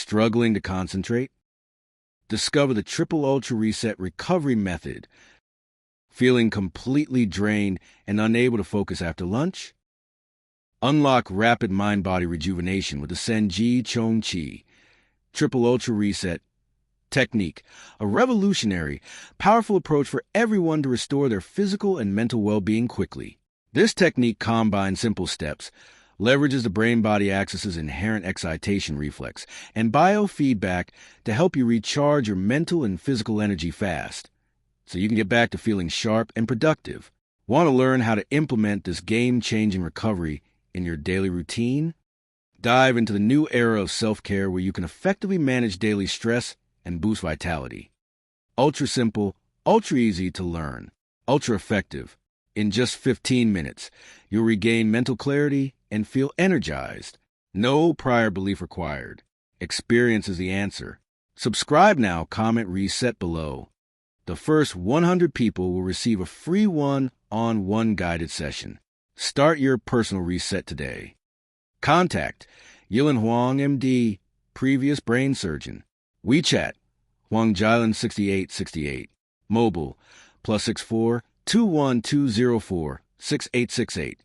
Struggling to concentrate? Discover the Triple Ultra Reset Recovery Method. Feeling completely drained and unable to focus after lunch? Unlock rapid mind-body rejuvenation with the Senji Chong Chi Triple Ultra Reset Technique, a revolutionary, powerful approach for everyone to restore their physical and mental well-being quickly. This technique combines simple steps, leverages the brain-body axis' inherent excitation reflex, and biofeedback to help you recharge your mental and physical energy fast, so you can get back to feeling sharp and productive. Want to learn how to implement this game-changing recovery in your daily routine? Dive into the new era of self-care where you can effectively manage daily stress and boost vitality. Ultra simple, ultra easy to learn, ultra effective. In just 15 minutes, you'll regain mental clarity and feel energized. No prior belief required. Experience is the answer. Subscribe now, comment reset below. The first 100 people will receive a free one-on-one guided session. Start your personal reset today. Contact Yilin Huang, MD, previous brain surgeon. WeChat, Huang Jilan 6868. Mobile, +64 21204 6868.